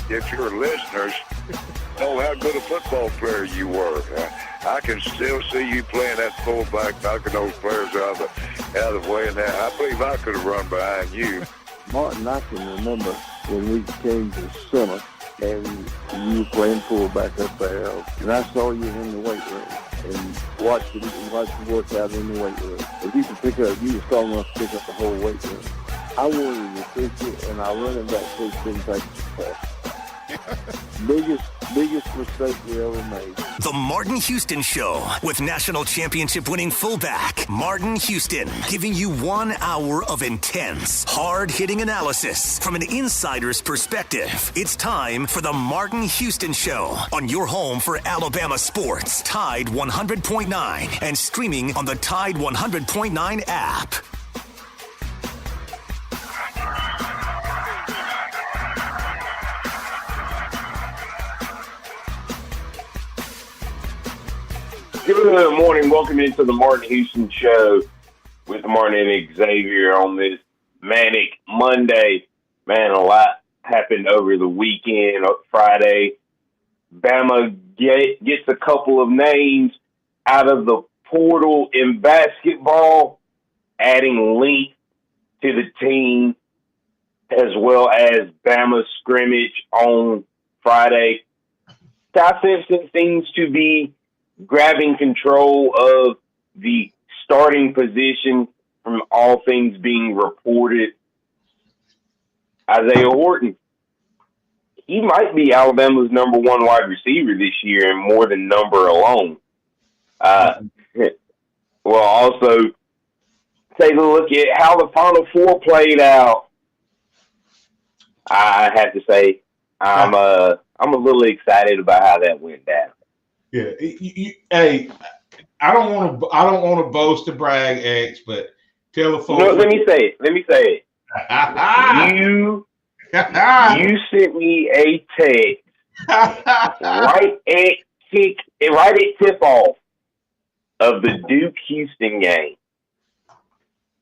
If your listeners know how good a football player you were, I can still see you playing that fullback, knocking those players out of the way. And I believe I could have run behind you. Martin, I can remember when we came to summer and you were playing fullback up there, and I saw you in the weight room and watched you work out in the weight room. If you were strong enough to pick up the whole weight room. I wanted to fix it, and our running back coach didn't take it. Biggest mistake we ever made. The Martin Houston Show with national championship winning fullback Martin Houston, giving you 1 hour of intense, hard-hitting analysis from an insider's perspective. It's time for the Martin Houston Show on your home for Alabama sports, Tide 100.9, and streaming on the Tide 100.9 app. Good morning. Welcome into the Martin Houston Show with Martin and Xavier on this manic Monday. Man, a lot happened over the weekend. Friday, Bama gets a couple of names out of the portal in basketball, adding length to the team, as well as Bama's scrimmage on Friday. Ty Simpson seems to be grabbing control of the starting position from all things being reported. Isaiah Horton, he might be Alabama's number one wide receiver this year, and more than number alone. We'll also take a look at how the Final Four played out. I have to say, I'm a little excited about how that went down. Yeah, hey, I don't want to boast or brag, X, but tell the folks. No, let me say it. You sent me a text right at tip off of the Duke Houston game,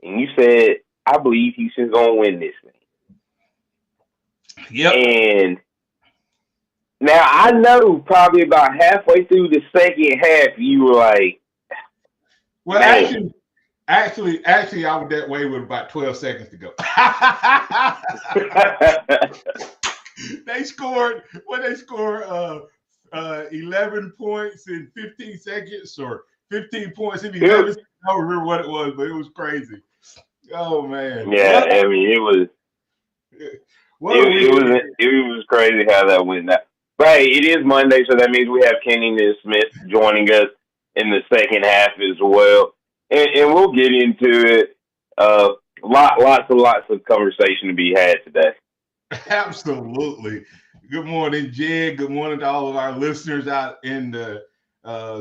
and you said, "I believe Houston's gonna win this thing." Yep. And now, I know probably about halfway through the second half, you were like, well, man. actually, I was that way with about 12 seconds to go. They scored 11 points in 15 seconds or 15 points in 11 seconds. I don't remember what it was, but it was crazy. Oh, man. Yeah, I mean, it was crazy how that went down. But hey, it is Monday, so that means we have Kenny Smith joining us in the second half as well. And we'll get into it. Lots of conversation to be had today. Absolutely. Good morning, Jed. Good morning to all of our listeners out in the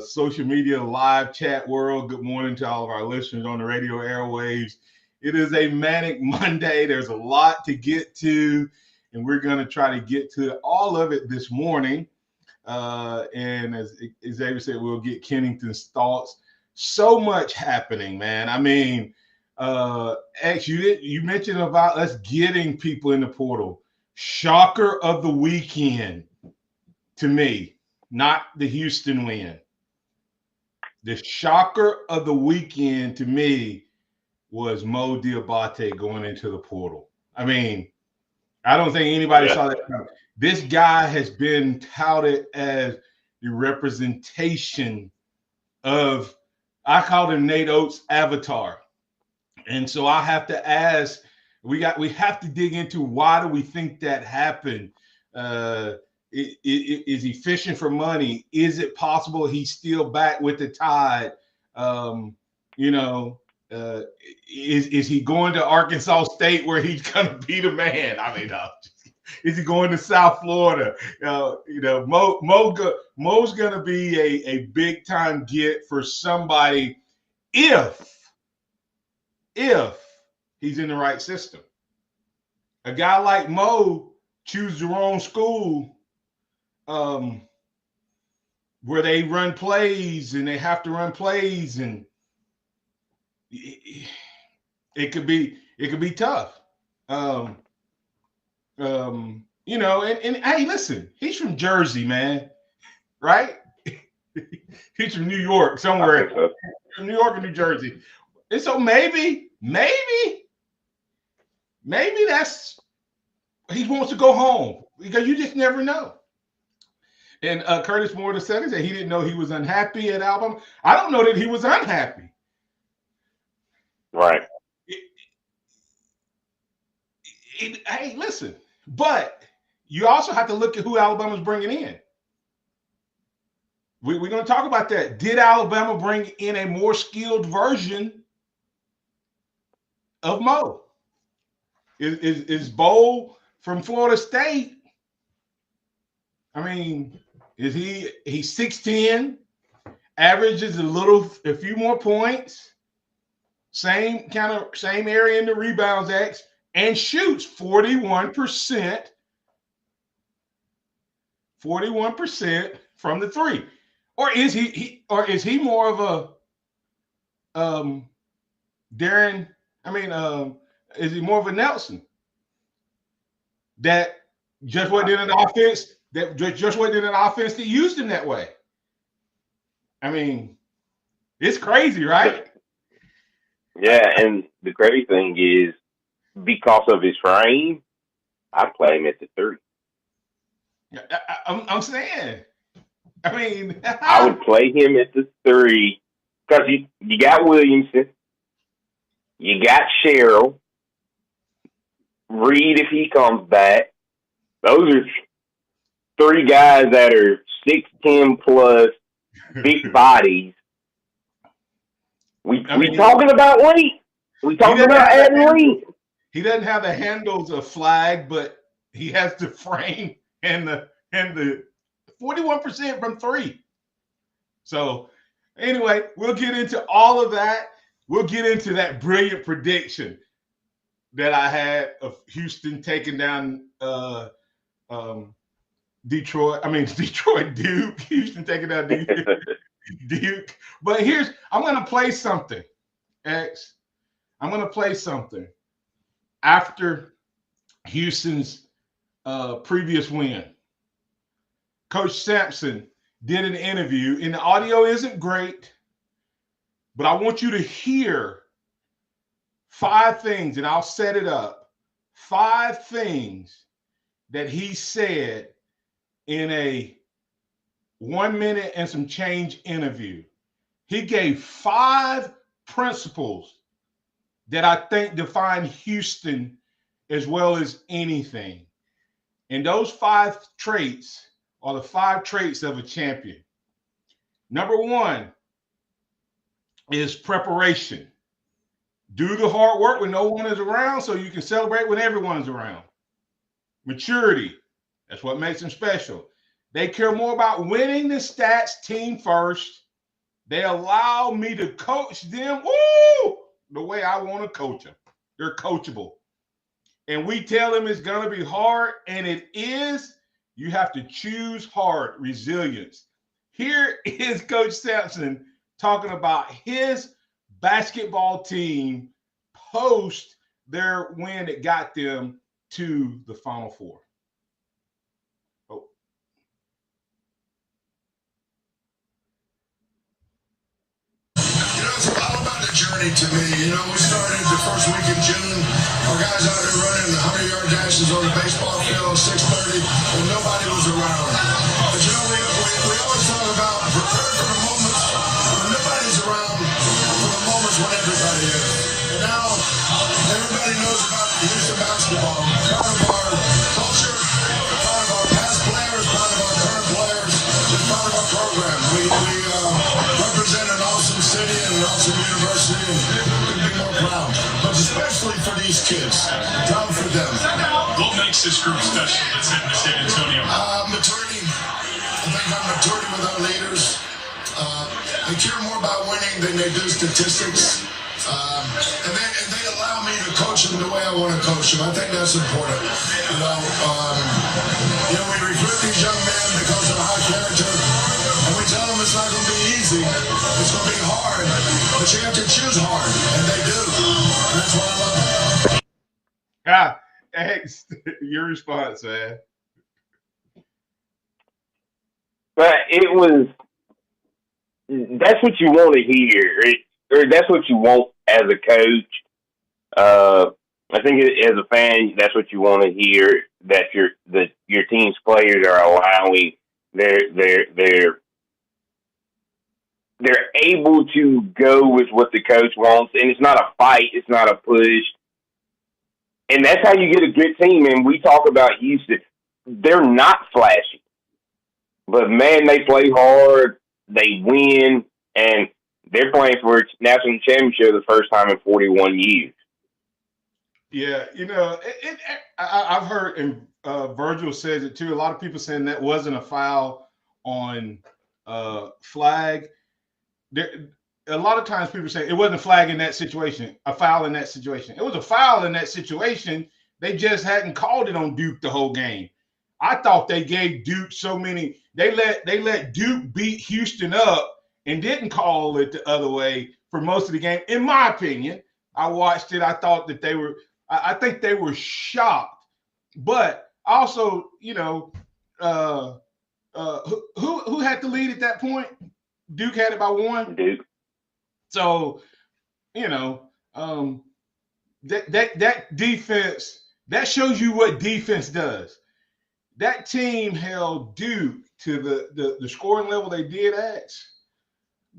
social media live chat world. Good morning to all of our listeners on the radio airwaves. It is a manic Monday. There's a lot to get to, and we're going to try to get to all of it this morning. And as Xavier said, we'll get Kennington's thoughts. So much happening, man. I mean, X, you mentioned about us getting people in the portal. Shocker of the weekend to me, not the Houston win. The shocker of the weekend to me was Mo Diabate going into the portal. I mean, I don't think anybody saw that coming. This guy has been touted as the representation of, I called him Nate Oates' avatar. And so I have to ask, we have to dig into why do we think that happened? Is he fishing for money? Is it possible he's still back with the Tide? Is he going to Arkansas State where he's gonna be the man? I mean, is he going to South Florida? Mo's gonna be a big time get for somebody if he's in the right system. A guy like Mo chooses the wrong school, where they run plays and they have to run plays, and it could be tough. And hey, listen, he's from Jersey, man, right? He's from New York, somewhere from New York or New Jersey. And so maybe that's, he wants to go home, because you just never know. And Curtis Moore said that he didn't know he was unhappy at Alabama. I don't know that he was unhappy. Right. Hey, listen, but you also have to look at who Alabama's bringing in. We're going to talk about that. Did Alabama bring in a more skilled version of Mo? Is Bo from Florida State? I mean, he's 6'10", averages a few more points, same area in the rebounds, X, and shoots 41% from the three. Or is he more of a Darren? I mean, is he more of a Nelson that just wasn't in an offense that used him that way? I mean, it's crazy, right? Yeah, and the crazy thing is, because of his frame, I play him at the 3. I'm saying. I mean, I would play him at the 3 because you got Williamson, you got Sherrill, Reed if he comes back. Those are 3 guys that are 6'10" plus, big bodies. We talking about length. We talking about adding length. He doesn't have the handles of Flag, but he has the frame and the 41% from 3. So anyway, we'll get into all of that. We'll get into that brilliant prediction that I had of Houston taking down Detroit. Duke. Houston taking down Duke. But I'm going to play something, X. I'm going to play something after Houston's previous win. Coach Sampson did an interview, and the audio isn't great, but I want you to hear 5 things, and I'll set it up. 5 things that he said in a 1 minute and some change interview. He gave 5 principles that I think define Houston as well as anything. And those 5 traits are the 5 traits of a champion. Number 1 is preparation. Do the hard work when no one is around so you can celebrate when everyone is around. Maturity. That's what makes them special. They care more about winning than stats, team first. They allow me to coach them the way I want to coach them. They're coachable. And we tell them it's going to be hard, and it is. You have to choose hard. Resilience. Here is Coach Sampson talking about his basketball team post their win that got them to the Final Four. Oh. It's all about the journey to me. We started the first week in June. Our guys out there running 100-yard dashes on the baseball field, 6:30, and nobody was around. But we always talk about prepare for the moments when nobody's around, for the moments when everybody is. And now everybody knows about Houston basketball. Part of our culture, part of our past players, part of our current players, just part of our program. We represent an awesome city and an awesome university, and couldn't be more proud. But especially for these kids, proud for them. What makes this group special that's in San Antonio? Maturity. I think our maturity with our leaders. They care more about winning than they do statistics. And they allow me to coach them the way I want to coach them. I think that's important. We recruit these young men because of high character, and we tell them it's not going to be easy. It's going to be hard, but you have to choose hard, and they do. And that's why I love them. Hey, your response, man. But that's what you want to hear, or that's what you want as a coach. I think as a fan, that's what you want to hear, that your team's players are allowing they're able to go with what the coach wants, and it's not a fight, it's not a push. And that's how you get a good team. And we talk about Houston. They're not flashy, but man, they play hard, they win, and they're playing for a national championship the first time in 41 years. Yeah, I've heard, and Virgil says it too, a lot of people saying that wasn't a foul on Flag. A lot of times people say it wasn't a flag in that situation, a foul in that situation. It was a foul in that situation. They just hadn't called it on Duke the whole game. I thought they gave Duke so many. They let Duke beat Houston up and didn't call it the other way for most of the game. In my opinion, I watched it. I thought that they were. I think they were shocked. But also, who had the lead at that point? Duke had it by 1. Duke. So, that defense, that shows you what defense does. That team held Duke to the scoring level they did at,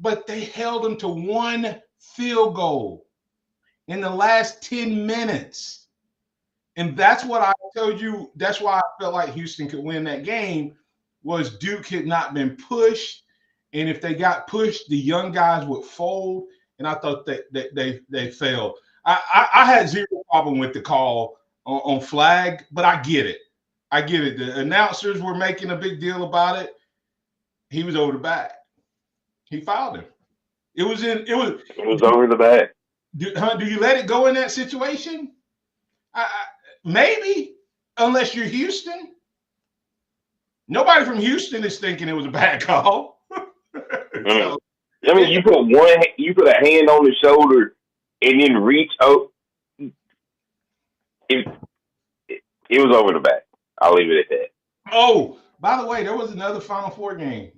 but they held them to 1 field goal in the last 10 minutes. And that's what I told you. That's why I felt like Houston could win that game, was Duke had not been pushed. And if they got pushed, the young guys would fold. And I thought that they failed. I had zero problem with the call on Flag, but I get it. The announcers were making a big deal about it. He was over the back. He fouled him. It was over the back. Do you let it go in that situation? Maybe, unless you're Houston. Nobody from Houston is thinking it was a bad call. So, I mean, you put a hand on the shoulder and then reach out. It was over the back. I'll leave it at that. Oh, by the way, there was another Final Four game.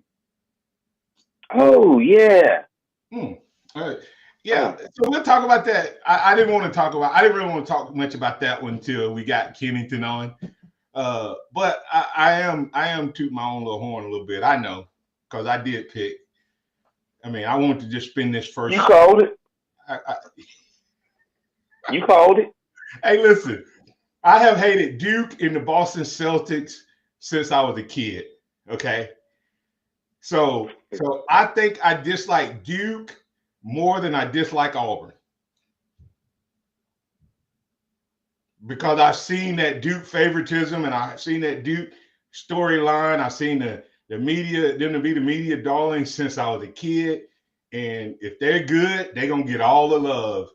Oh, yeah. All right. Yeah, so we'll talk about that. I didn't really want to talk much about that one until we got Kennington on. But I am tooting my own little horn a little bit. I know, because I did pick. I mean, I wanted to just spin this first. You called it. You called it. Hey, listen, I have hated Duke and the Boston Celtics since I was a kid. Okay, so I think I dislike Duke more than I dislike Auburn, because I've seen that Duke favoritism and I've seen that Duke storyline. I've seen the media, them to be the media darling since I was a kid. And if they're good, they're going to get all the love.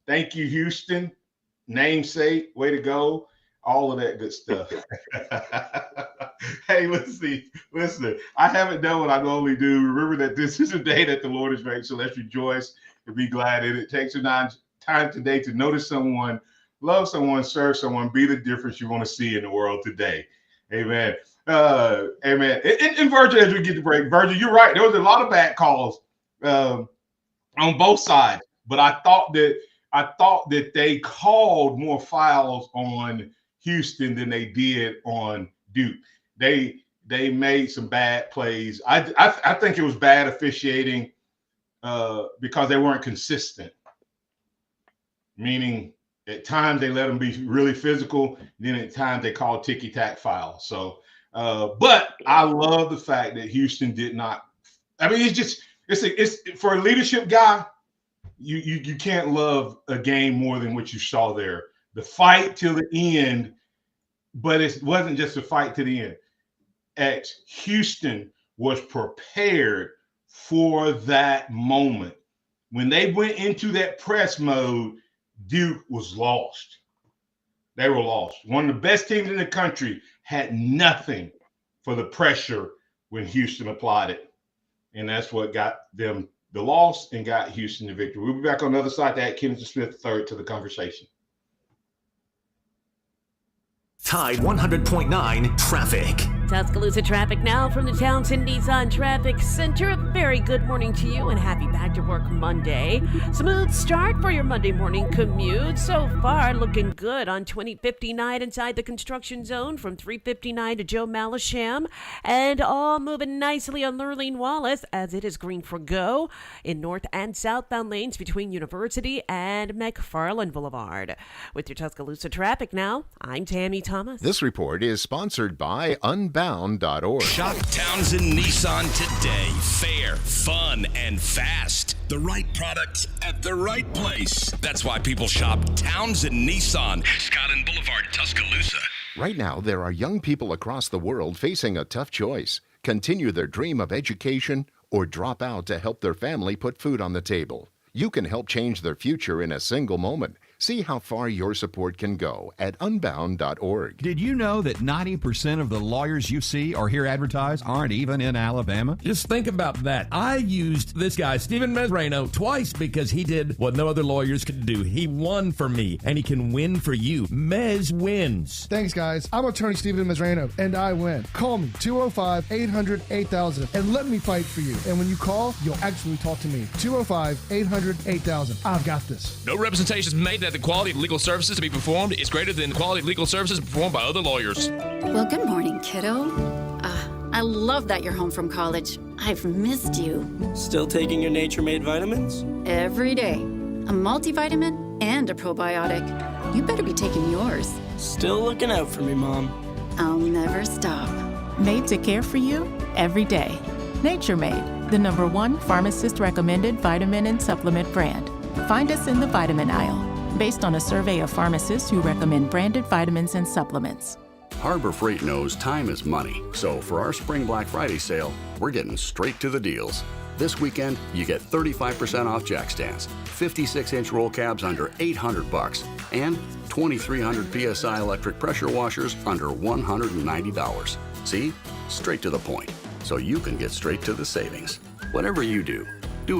Thank you, Houston. Namesake, way to go. All of that good stuff. Hey, listen, I haven't done what I normally do. Remember that this is a day that the Lord has made, so let's rejoice and be glad in it. Text time today to notice someone, love someone, serve someone, be the difference you want to see in the world today. Amen. Amen. And Virgil, as we get to break, Virgil, you're right. There was a lot of bad calls on both sides, but I thought that they called more fouls on Houston than they did on Duke. They made some bad plays. I think it was bad officiating because they weren't consistent. Meaning, at times they let them be really physical, then at times they called ticky-tack fouls. So, but I love the fact that Houston did not. I mean, it's for a leadership guy. You can't love a game more than what you saw there. The fight till the end, but it wasn't just a fight to the end. Houston was prepared for that moment. When they went into that press mode, Duke was lost. They were lost. One of the best teams in the country had nothing for the pressure when Houston applied it. And that's what got them the loss and got Houston the victory. We'll be back on the other side to add Kenneth Smith III to the conversation. Tide 100.9 traffic. Tuscaloosa traffic now from the Townsend Nissan Traffic Center. A very good morning to you and happy back to work Monday. Smooth start for your Monday morning commute. So far, looking good on 2059 inside the construction zone from 359 to Joe Malisham. And all moving nicely on Lurleen Wallace as it is green for go in north and southbound lanes between University and McFarland Boulevard. With your Tuscaloosa traffic now, I'm Tammy Thomas. This report is sponsored by Unbound.org. Shop Townsend Nissan today. Fair, fun, and fast. The right product at the right place. That's why people shop Townsend Nissan. Scott and Boulevard, Tuscaloosa. Right now, there are young people across the world facing a tough choice. Continue their dream of education or drop out to help their family put food on the table. You can help change their future in a single moment. See how far your support can go at Unbound.org. Did you know that 90% of the lawyers you see or hear advertised aren't even in Alabama? Just think about that. I used this guy, Stephen Mesrano, twice because he did what no other lawyers could do. He won for me, and he can win for you. Mez wins. Thanks, guys. I'm attorney Stephen Mesrano, and I win. Call me, 205-800-8000, and let me fight for you. And when you call, you'll actually talk to me. 205-800-8000. I've got this. No representations made that the quality of legal services to be performed is greater than the quality of legal services performed by other lawyers. Well, good morning, kiddo. I love that you're home from college. I've missed you. Still taking your nature-made vitamins? Every day. A multivitamin and a probiotic. You better be taking yours. Still looking out for me, Mom. I'll never stop. Made to care for you every day. Nature Made, the #1 pharmacist-recommended vitamin and supplement brand. Find us in the vitamin aisle, based on a survey of pharmacists who recommend branded vitamins and supplements. Harbor Freight knows time is money, so for our Spring Black Friday sale, we're getting straight to the deals. This weekend, you get 35% off jack stands, 56-inch roll cabs under $800, and 2,300 PSI electric pressure washers under $190. See? Straight to the point, so you can get straight to the savings. Whatever you do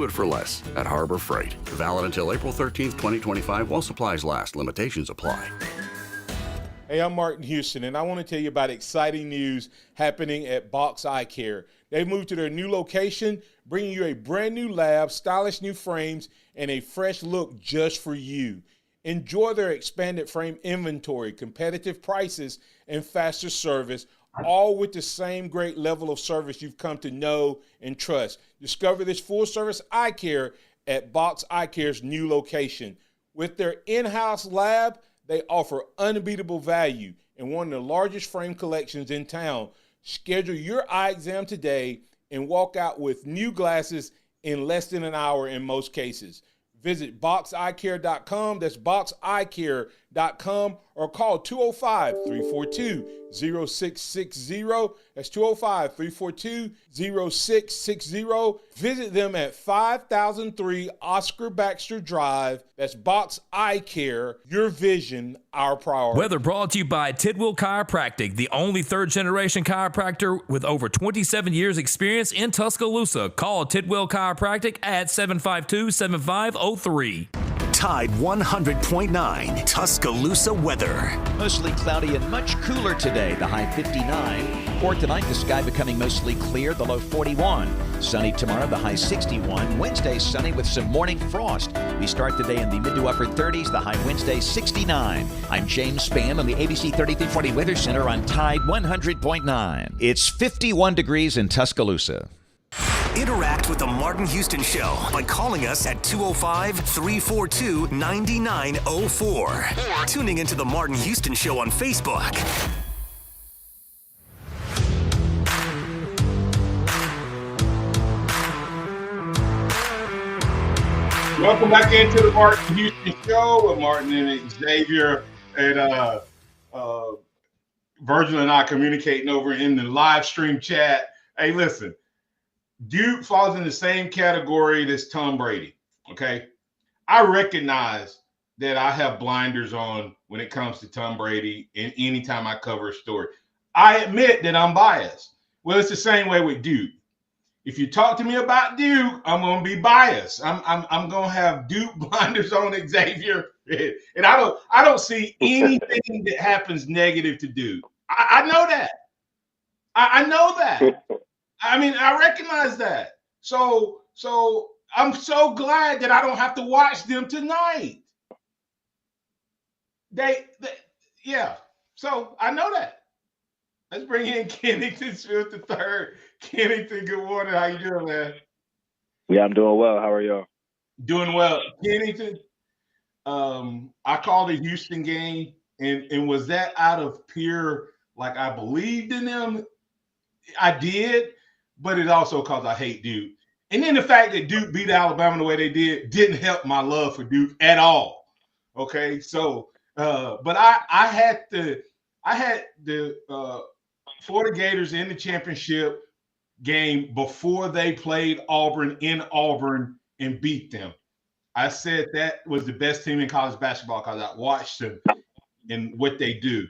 it for less at Harbor Freight. Valid until April 13th, 2025 while supplies last. Limitations apply. Hey, I'm Martin Houston, and I want to tell you about exciting news happening at Box Eye Care. They've moved to their new location, bringing you a brand new lab, stylish new frames, and a fresh look just for you. Enjoy their expanded frame inventory, competitive prices, and faster service, all with the same great level of service you've come to know and trust. Discover this full-service eye care at Box Eye Care's new location. With their in-house lab, they offer unbeatable value and one of the largest frame collections in town. Schedule your eye exam today and walk out with new glasses in less than an hour in most cases. Visit boxeyecare.com. That's boxeyecare.com, or call 205-342-0660. That's 205-342-0660. Visit them at 5003 Oscar Baxter Drive. That's Box Eye Care. Your vision, our priority. Weather brought to you by Tidwell Chiropractic, the only third-generation chiropractor with over 27 years experience in Tuscaloosa. Call Tidwell Chiropractic at 752-7503. Tide 100.9 Tuscaloosa weather. Mostly cloudy and much cooler today, the high 59. For tonight, the sky becoming mostly clear, the low 41. Sunny tomorrow, the high 61. Wednesday, sunny with some morning frost. We start the day in the mid to upper 30s, the high Wednesday 69. I'm James Spann on the ABC 3340 Weather Center on Tide 100.9. It's 51 degrees in Tuscaloosa. Interact with the Martin Houston Show by calling us at 205-342-9904 or tuning into the Martin Houston Show on Facebook. Welcome back into the Martin Houston Show with Martin and Xavier, and Virgil and I communicating over in the live stream chat. Hey, listen. Duke falls in the same category as Tom Brady, okay? I recognize that I have blinders on when it comes to Tom Brady and anytime I cover a story. I admit that I'm biased. Well, it's the same way with Duke. If you talk to me about Duke, I'm going to be biased. I'm going to have Duke blinders on, Xavier. And I don't see anything that happens negative to Duke. I know that. I know that. I mean, I recognize that. So I'm so glad that I don't have to watch them tonight. Yeah. So I know that. Let's bring in Kennington Smith the third. Kennington, good morning. How you doing, man? Yeah, I'm doing well. How are y'all? Doing well. Kennington, I called a Houston game, and was that out of pure, like, I believed in them? I did. But it's also because I hate Duke. And then the fact that Duke beat Alabama the way they didn't help my love for Duke at all. Okay, so but I had the Florida Gators in the championship game before they played Auburn in Auburn and beat them. I said that was the best team in college basketball because I watched them and what they do,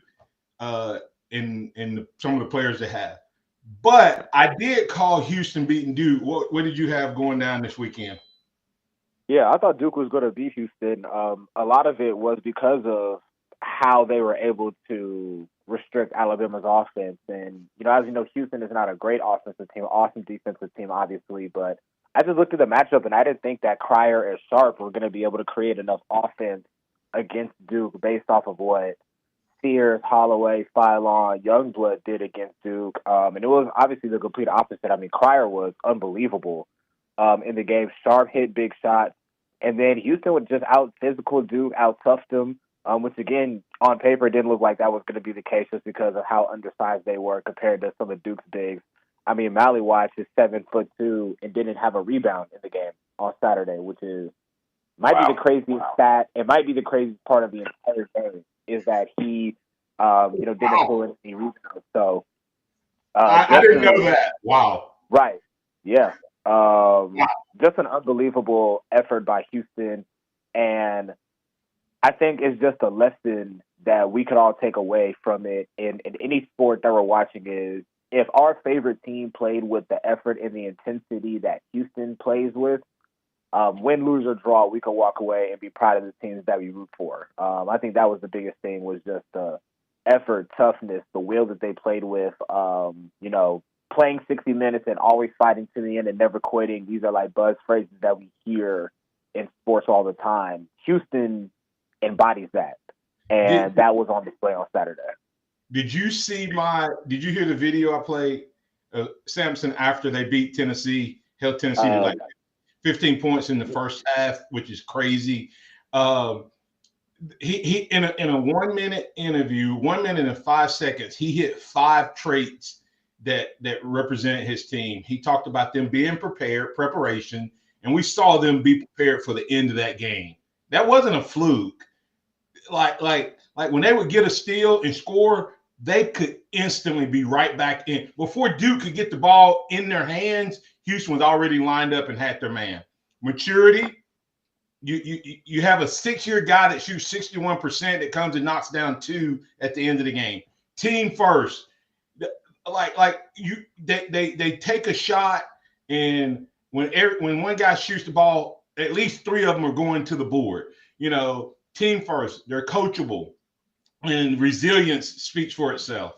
and some of the players they have. But I did call Houston beating Duke. What did you have going down this weekend? Yeah, I thought Duke was going to beat Houston. A lot of it was because of how they were able to restrict Alabama's offense. And, as you know, Houston is not a great offensive team, awesome defensive team, obviously. But I just looked at the matchup, and I didn't think that Cryer and Sharp were going to be able to create enough offense against Duke based off of what Sears, Holloway, Philon, Youngblood did against Duke. And it was obviously the complete opposite. I mean, Cryer was unbelievable in the game. Sharp hit big shots. And then Houston would just out-physical Duke, out-toughed them, which, again, on paper didn't look like that was going to be the case just because of how undersized they were compared to some of Duke's bigs. I mean, Mally Watts is 7'2" and didn't have a rebound in the game on Saturday, which might be the craziest stat. It might be the craziest part of the entire game. Is that he, didn't pull in any rebounds. So I didn't know that. Wow. Right. Yeah. Just an unbelievable effort by Houston, and I think it's just a lesson that we could all take away from it in any sport that we're watching is if our favorite team played with the effort and the intensity that Houston plays with, win, lose, or draw, we can walk away and be proud of the teams that we root for. I think that was the biggest thing was just the effort, toughness, the will that they played with, playing 60 minutes and always fighting to the end and never quitting. These are like buzz phrases that we hear in sports all the time. Houston embodies that, and that was on display on Saturday. Did you hear the video I played, Samson, after they beat Tennessee, held Tennessee to like 15 points in the first half, which is crazy. He in a 1 minute interview, 1 minute and 5 seconds, he hit 5 traits that represent his team. He talked about them being preparation, and we saw them be prepared for the end of that game. That wasn't a fluke. Like when they would get a steal and score, they could instantly be right back in. Before Duke could get the ball in their hands, Houston was already lined up and had their man. Maturity, you have a 6-year guy that shoots 61% that comes and knocks down 2 at the end of the game. Team first. They take a shot, and when one guy shoots the ball, at least 3 of them are going to the board. team first. They're coachable, and resilience speaks for itself.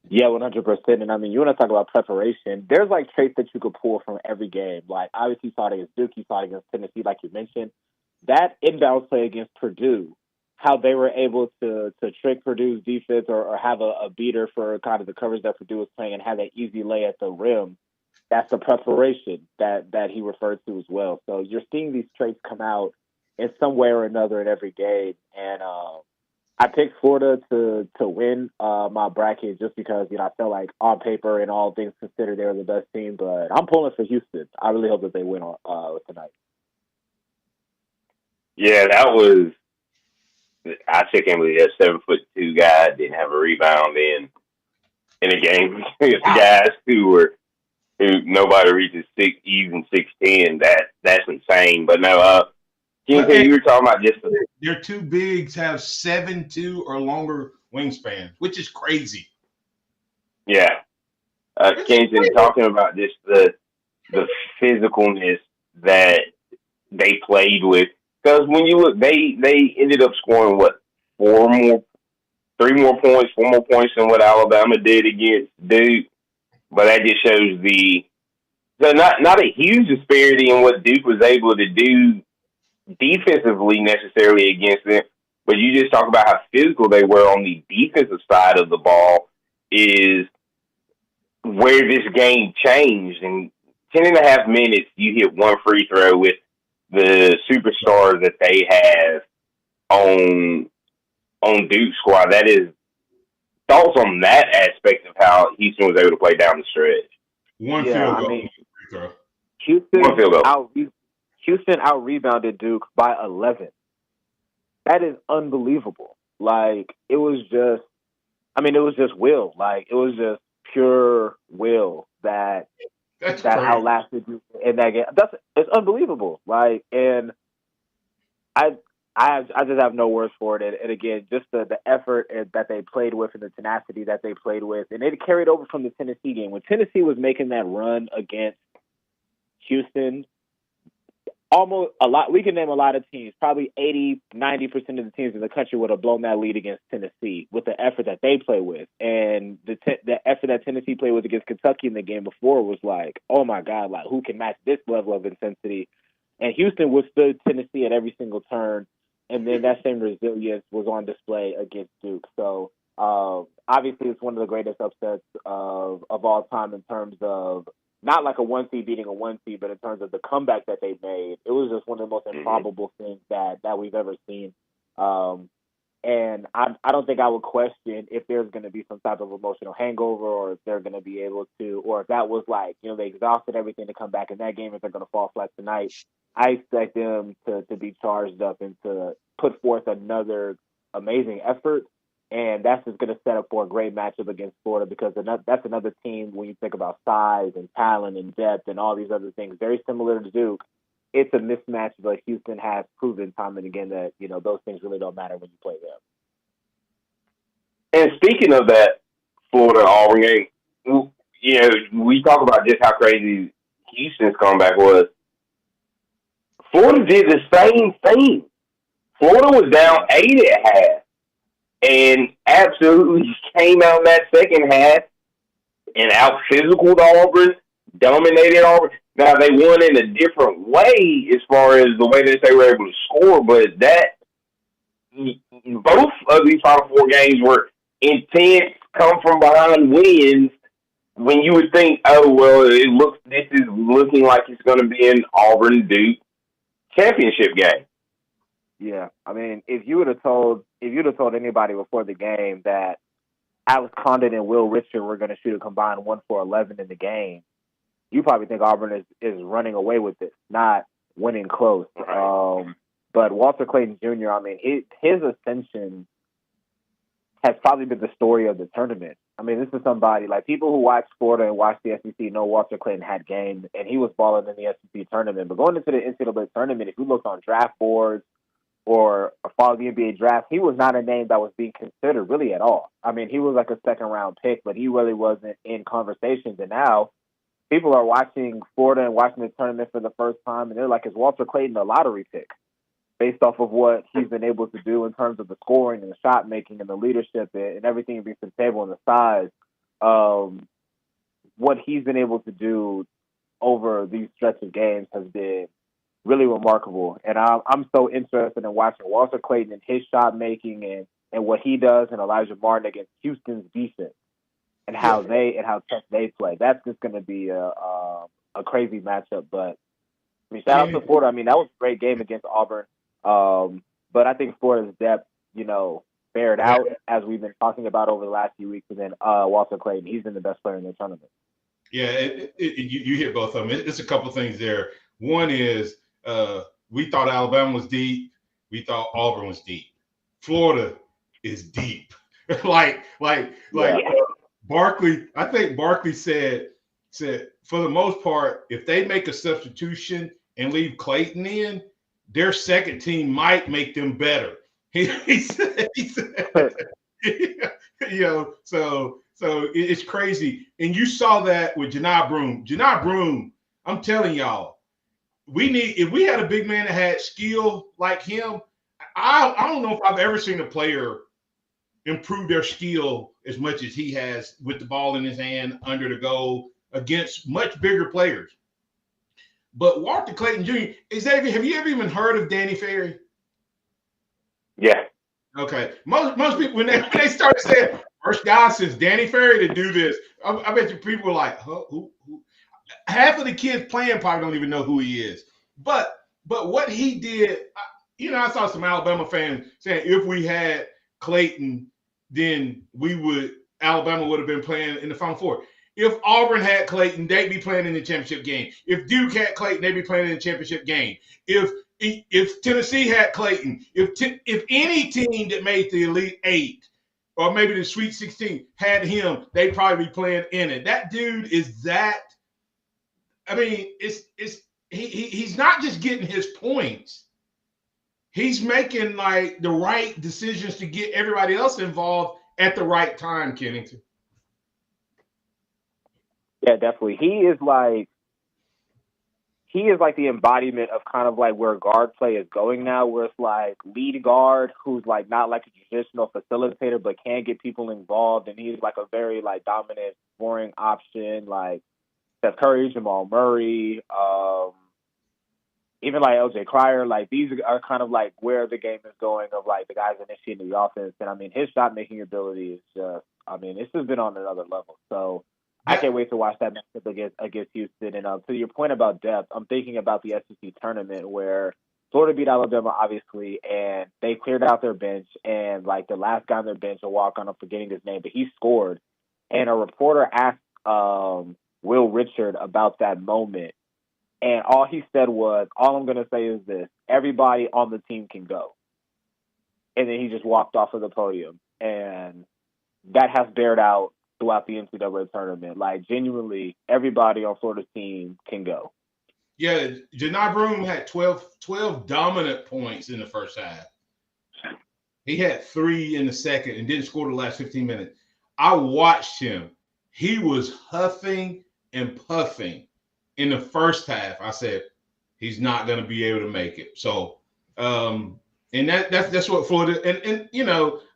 Yeah, 100%. And I mean, you want to talk about preparation. There's like traits that you could pull from every game. Like, obviously, you saw it against Duke, you saw it against Tennessee, like you mentioned. That inbound play against Purdue, how they were able to trick Purdue's defense or have a beater for kind of the coverage that Purdue was playing and have that easy lay at the rim. That's the preparation that he referred to as well. So you're seeing these traits come out in some way or another in every game. And I picked Florida to win my bracket just because, I felt like on paper and all things considered, they were the best team. But I'm pulling for Houston. I really hope that they win tonight. Yeah, that was. I still can't believe that 7'2" guy didn't have a rebound in a game against guys who nobody reaches 6'10". That's insane. But no, you were talking about just their two bigs have 7'2" or longer wingspan, which is crazy. Yeah, Kingston talking about just the physicalness that they played with. Because when you look, they ended up scoring four more points than what Alabama did against Duke. But that just shows not a huge disparity in what Duke was able to do defensively necessarily against them. But you just talk about how physical they were on the defensive side of the ball is where this game changed. In 10.5 minutes, you hit one free throw with the superstars that they have on Duke's squad. That is thoughts on that aspect of how Houston was able to play down the stretch. One field goal. Houston out-rebounded Duke by 11. That is unbelievable. Like, it was just will. Like, it was just pure will that outlasted Duke in that game. It's unbelievable. Like, and I just have no words for it. And again, just the effort that they played with and the tenacity that they played with. And it carried over from the Tennessee game. When Tennessee was making that run against Houston, we can name a lot of teams. Probably 80-90% of the teams in the country would have blown that lead against Tennessee with the effort that they play with. And the effort that Tennessee played with against Kentucky in the game before was like, oh my God, like who can match this level of intensity? And Houston withstood Tennessee at every single turn. And then that same resilience was on display against Duke. So obviously it's one of the greatest upsets of all time in terms of not like a 1 seed beating a 1 seed, but in terms of the comeback that they made. It was just one of the most improbable things that we've ever seen. And I don't think I would question if there's going to be some type of emotional hangover or if they're going to be able to, or if that was like, they exhausted everything to come back in that game, if they're going to fall flat tonight. I expect them to be charged up and to put forth another amazing effort. And that's just going to set up for a great matchup against Florida because that's another team when you think about size and talent and depth and all these other things, very similar to Duke. It's a mismatch, but Houston has proven time and again that, those things really don't matter when you play them. And speaking of that Florida-Auburn game, we talk about just how crazy Houston's comeback was. Florida did the same thing. Florida was down 8 at half and absolutely came out in that second half and out-physicaled Auburn, dominated Auburn. Now, they won in a different way as far as the way that they were able to score, but both of these Final Four games were intense, come-from-behind wins when you would think, this is looking like it's going to be an Auburn-Duke championship game. Yeah, I mean, if you'd have told anybody before the game that Alex Condon and Will Richard were going to shoot a combined 1 for 11 in the game, you probably think Auburn is running away with this, not winning close. Right. But Walter Clayton Jr., I mean, his ascension has probably been the story of the tournament. I mean, this is somebody, like people who watch Florida and watch the SEC know Walter Clayton had game, and he was balling in the SEC tournament. But going into the NCAA tournament, if you look on draft boards or follow the NBA draft, he was not a name that was being considered really at all. I mean, he was like a second-round pick, but he really wasn't in conversations. And now, people are watching Florida and watching the tournament for the first time, and they're like, is Walter Clayton a lottery pick? Based off of what he's been able to do in terms of the scoring and the shot making and the leadership and everything he brings to the table and the size, what he's been able to do over these stretch of games has been really remarkable. And I'm so interested in watching Walter Clayton and his shot making and what he does, and Elijah Martin against Houston's defense and how tough they play. That's just going to be a crazy matchup. But I mean, shout out to Florida. I mean, that was a great game against Auburn. But I think Florida's depth, bared out as we've been talking about over the last few weeks. And then Walter Clayton, he's been the best player in the tournament. Yeah, you hit both of them. It's a couple things there. One is we thought Alabama was deep. We thought Auburn was deep. Florida is deep. like Barkley. I think Barkley said for the most part, if they make a substitution and leave Clayton in, their second team might make them better. He said so it's crazy. And you saw that with Janai Broome. Janai Broome, I'm telling y'all, if we had a big man that had skill like him, I don't know if I've ever seen a player improve their skill as much as he has with the ball in his hand under the goal against much bigger players. But Walter Clayton Jr., Xavier, have you ever even heard of Danny Ferry? Yeah. Okay. Most people, when they started saying, first guy since Danny Ferry to do this, I bet you people were like, huh, who? Half of the kids playing probably don't even know who he is. But what he did, I saw some Alabama fans saying if we had Clayton, then Alabama would have been playing in the Final Four. If Auburn had Clayton, they'd be playing in the championship game. If Duke had Clayton, they'd be playing in the championship game. If Tennessee had Clayton, if any team that made the Elite Eight or maybe the Sweet 16 had him, they'd probably be playing in it. That dude is that. I mean, he's not just getting his points. He's making like the right decisions to get everybody else involved at the right time, Kennington. Yeah, definitely. He is like the embodiment of kind of like where guard play is going now, where it's like lead guard who's like not like a traditional facilitator but can get people involved, and he's like a very like dominant scoring option, like Steph Curry, Jamal Murray, even like LJ Cryer. Like these are kind of like where the game is going of like the guys initiating the offense. And I mean, his shot making ability is just, it's just been on another level. So I can't wait to watch that matchup against Houston. And to your point about depth, I'm thinking about the SEC tournament where Florida beat Alabama, obviously, and they cleared out their bench. And like the last guy on their bench, a walk-on, I'm forgetting his name, but he scored. And a reporter asked Will Richard about that moment. And all he said was, all I'm going to say is this, everybody on the team can go. And then he just walked off of the podium. And that has bared out throughout the NCAA tournament. Like, genuinely, everybody on Florida's team can go. Yeah, Janai Broome had 12 dominant points in the first half. He had 3 in the second and didn't score the last 15 minutes. I watched him. He was huffing and puffing in the first half. I said, he's not going to be able to make it. So, and that's what Florida, and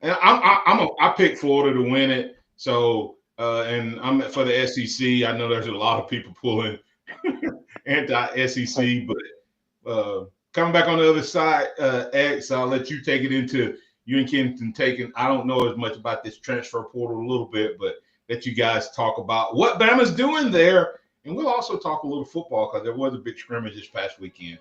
I picked Florida to win it. So, and I'm for the SEC. I know there's a lot of people pulling anti-SEC, but coming back on the other side, X, I'll let you take it into you and Kenton taking. I don't know as much about this transfer portal a little bit, but let you guys talk about what Bama's doing there. And we'll also talk a little football because there was a big scrimmage this past weekend.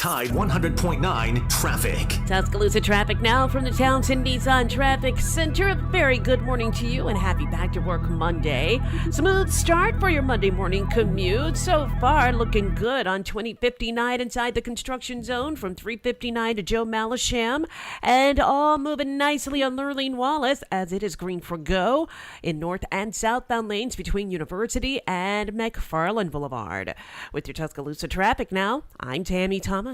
Tide 100.9 traffic. Tuscaloosa traffic now from the Townsend Nissan Traffic Center. A very good morning to you and happy back to work Monday. Smooth start for your Monday morning commute. So far, looking good on 2059 inside the construction zone from 359 to Joe Malisham. And all moving nicely on Lurleen Wallace as it is green for go in north and southbound lanes between University and McFarland Boulevard. With your Tuscaloosa traffic now, I'm Tammy Thomas.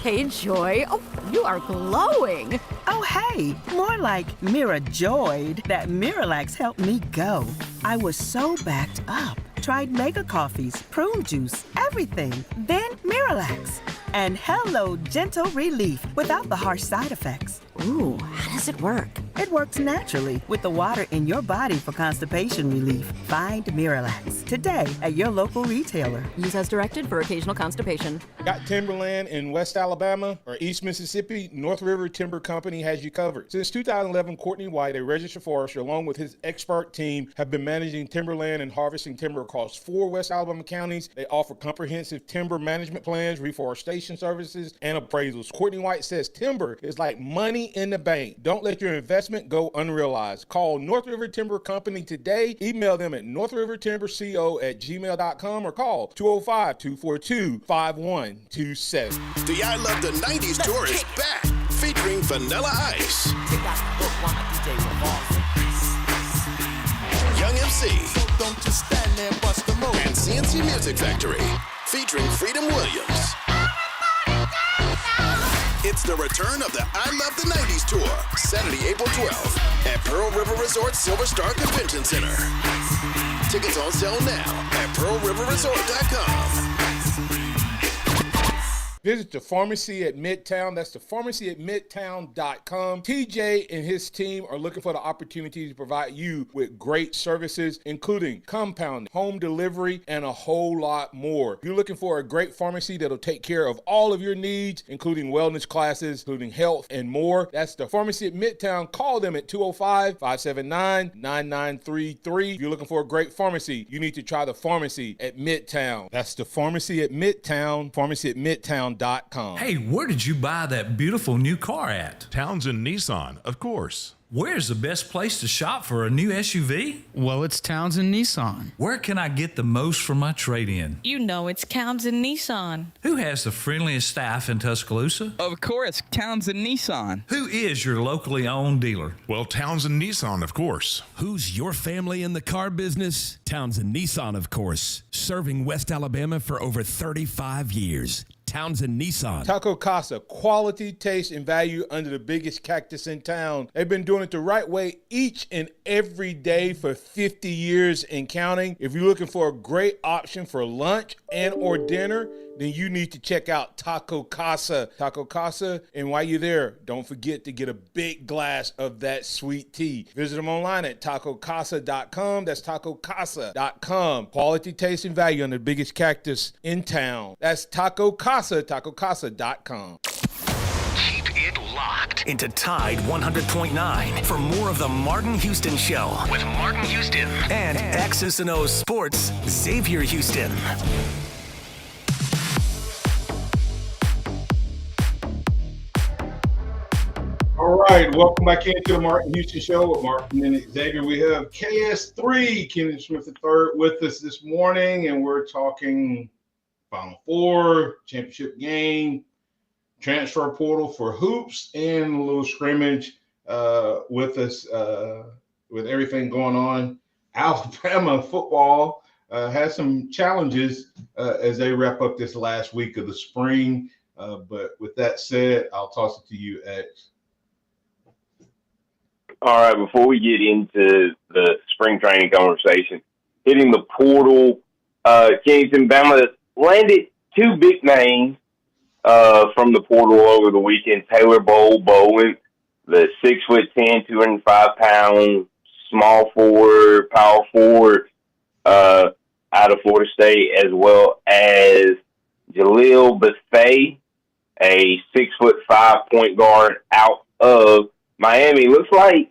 Hey, Joy. Oh, you are glowing. Oh, hey. More like Mira joyed that Miralax helped me go. I was so backed up. Tried mega coffees, prune juice, everything. Then Miralax. And hello, gentle relief without the harsh side effects. Ooh, how does it work? It works naturally with the water in your body for constipation relief. Find Miralax today at your local retailer. Use as directed for occasional constipation. Got timberland in West Alabama or East Mississippi? North River Timber Company has you covered. Since 2011, Courtney White, a registered forester, along with his expert team, have been managing timberland and harvesting timber across 4 West Alabama counties. They offer comprehensive timber management plans, reforestation services, and appraisals. Courtney White says timber is like money in the bank. Don't let your investment go unrealized. Call North River Timber Company today. Email them at northrivertimberco@gmail.com or call 205-242-5127. The I Love the 90s tour is back, featuring Vanilla Ice, Young MC, and CNC Music Factory, featuring Freedom Williams. It's the return of the I Love the 90s tour, Saturday, April 12th at Pearl River Resort Silver Star Convention Center. Tickets on sale now at pearlriverresort.com. Visit the pharmacy at Midtown. That's the pharmacy at midtown.com. TJ and his team are looking for the opportunity to provide you with great services, including compounding, home delivery, and a whole lot more. If you're looking for a great pharmacy that'll take care of all of your needs, including wellness classes, including health, and more, that's the pharmacy at Midtown. Call them at 205-579-9933. If you're looking for a great pharmacy, you need to try the pharmacy at Midtown. That's the pharmacy at Midtown, pharmacy at Midtown.com. Hey, where did you buy that beautiful new car at? Townsend Nissan, of course. Where's the best place to shop for a new SUV? Well, it's Townsend Nissan. Where can I get the most for my trade-in? You know it's Townsend Nissan. Who has the friendliest staff in Tuscaloosa? Of course, Townsend Nissan. Who is your locally owned dealer? Well, Townsend Nissan, of course. Who's your family in the car business? Townsend Nissan, of course. Serving West Alabama for over 35 years. Townsend Nissan. Taco Casa, quality, taste, and value under the biggest cactus in town. They've been doing it the right way each and every day for 50 years and counting. If you're looking for a great option for lunch and or dinner, then you need to check out Taco Casa. Taco Casa, and while you're there, don't forget to get a big glass of that sweet tea. Visit them online at tacocasa.com. That's tacocasa.com. Quality, taste, and value on the biggest cactus in town. That's Taco Casa, tacocasa.com. Keep it locked into Tide 100.9 for more of the Martin Houston Show with Martin Houston and X's and O's Sports, Xavier Houston. All right, welcome back into the Martin Houston Show with Martin and Xavier. We have KS3, Kenneth Smith III, with us this morning, and we're talking Final Four, championship game, transfer portal for hoops, and a little scrimmage with us with everything going on. Alabama football has some challenges as they wrap up this last week of the spring. But with that said, I'll toss it to you, X. All right, before we get into the spring training conversation, hitting the portal, Kingston Bama landed 2 big names from the portal over the weekend. Taylor Bowen, the 6'10", 205-pound small forward, power forward out of Florida State, as well as Jaleel Buffet, a 6'5" point guard out of Miami. Looks like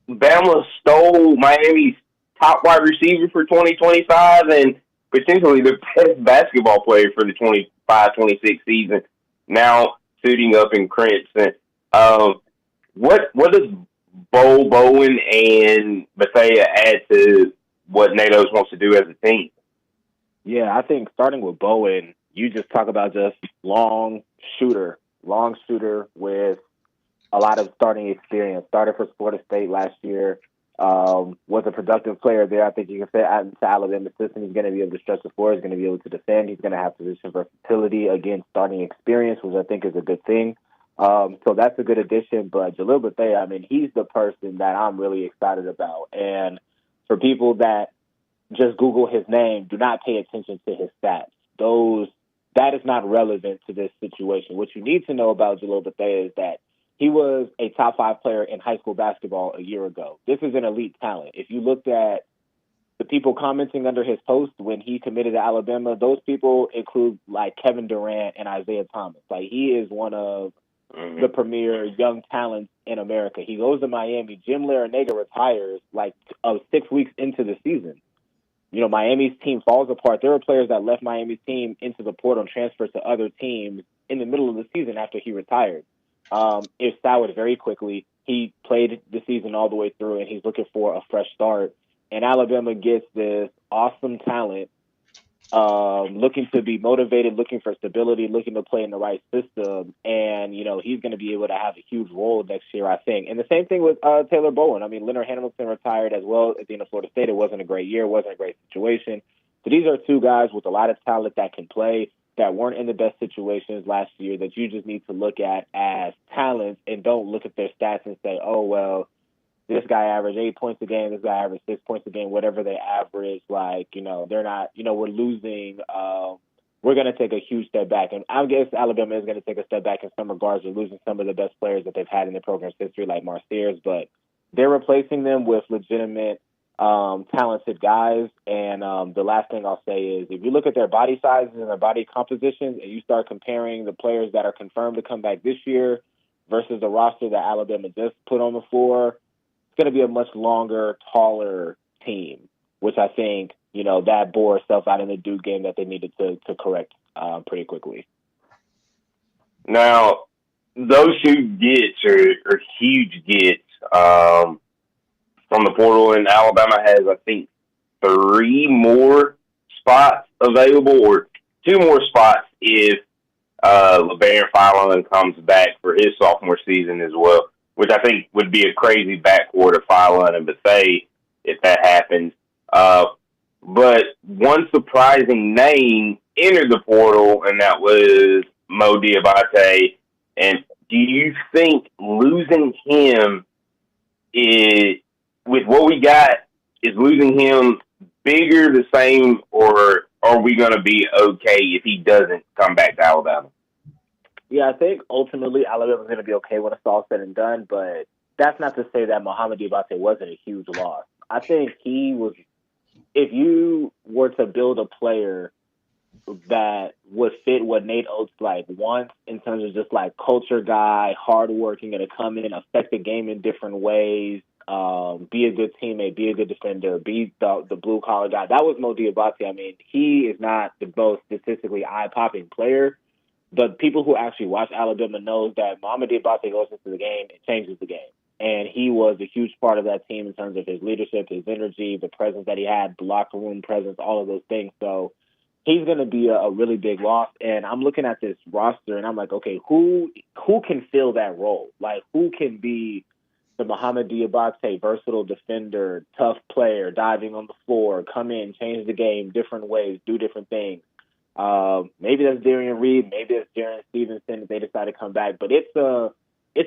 Bama stole Miami's top wide receiver for 2025 and potentially the best basketball player for the 25-26 season now suiting up in Crimson. What does Bowen and Bethea add to what Natos wants to do as a team? Yeah, I think starting with Bowen, you just talk about just long shooter with a lot of starting experience. Started for Florida State last year. Was a productive player there. I think you can fit into Alabama's system. He's going to be able to stretch the floor. He's going to be able to defend. He's going to have position versatility. Again, starting experience, which I think is a good thing. So that's a good addition. But Jalil Bethea, I mean, he's the person that I'm really excited about. And for people that just Google his name, do not pay attention to his stats. That is not relevant to this situation. What you need to know about Jalil Bethea is that he was a top 5 player in high school basketball a year ago. This is an elite talent. If you looked at the people commenting under his post when he committed to Alabama, those people include like Kevin Durant and Isaiah Thomas. Like, he is one of the premier young talents in America. He goes to Miami. Jim Larinaga retires like 6 weeks into the season. You know, Miami's team falls apart. There were players that left Miami's team into the portal and transferred to other teams in the middle of the season after he retired. It soured very quickly. He played the season all the way through, and he's looking for a fresh start. And Alabama gets this awesome talent, looking to be motivated, looking for stability, looking to play in the right system. And, you know, he's going to be able to have a huge role next year, I think. And the same thing with Taylor Bowen. I mean, Leonard Hamilton retired as well at the end of Florida State. It wasn't a great year. It wasn't a great situation. So these are two guys with a lot of talent that can play, that weren't in the best situations last year, that you just need to look at as talents and don't look at their stats and say, oh, well, this guy averaged 8 points a game, this guy averaged 6 points a game, whatever they average. Like, you know, they're not, you know, we're losing. We're going to take a huge step back. And I guess Alabama is going to take a step back in some regards. They're losing some of the best players that they've had in the program's history, like Marseilles, but they're replacing them with legitimate, talented guys. And the last thing I'll say is, if you look at their body sizes and their body compositions and you start comparing the players that are confirmed to come back this year versus the roster that Alabama just put on the floor, it's going to be a much longer, taller team, which I think, you know, that bore itself out in the Duke game that they needed to correct pretty quickly. Now, those two gets are huge gets from the portal, and Alabama has, I think, 3 more spots available, or 2 more spots if LeBaron Filan comes back for his sophomore season as well, which I think would be a crazy backcourt of Filan and Bethea if that happens. But one surprising name entered the portal, and that was Mo Diabate. And do you think losing him is, with what we got, is losing him bigger, the same, or are we going to be okay if he doesn't come back to Alabama? Yeah, I think ultimately Alabama's going to be okay when it's all said and done, but that's not to say that Mohamed Diabate wasn't a huge loss. I think he was, if you were to build a player that would fit what Nate Oates wants in terms of just like culture guy, hardworking, going to come in, affect the game in different ways, be a good teammate, be a good defender, be the blue collar guy. That was Mo Diabate. I mean, he is not the most statistically eye popping player, but people who actually watch Alabama knows that Mohamed Diabate goes into the game and changes the game. And he was a huge part of that team in terms of his leadership, his energy, the presence that he had, the locker room presence, all of those things. So he's going to be a really big loss. And I'm looking at this roster, and I'm like, okay, who can fill that role? Like, who can be the Mohamed Diabate, versatile defender, tough player, diving on the floor, come in, change the game different ways, do different things? Maybe that's Darian Reed, maybe that's Jaron Stevenson if they decide to come back. But it's a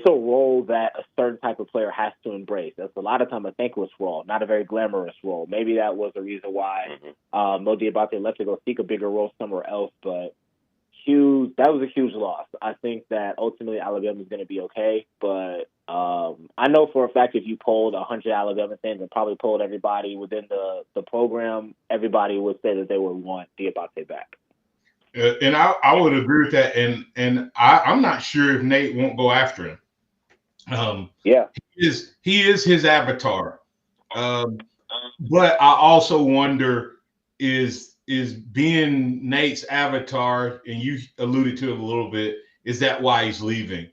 role that a certain type of player has to embrace. That's a lot of time a thankless role, not a very glamorous role. Maybe that was the reason why Mo Diabate left to go seek a bigger role somewhere else. But that was a huge loss. I think that ultimately Alabama is going to be okay. But I know for a fact if you polled 100 Alabama fans and probably polled everybody within the program, everybody would say that they would want Diabate back. And I would agree with that. And I'm not sure if Nate won't go after him. Yeah, he is his avatar. But I also wonder, is being Nate's avatar, and you alluded to it a little bit, is that why he's leaving?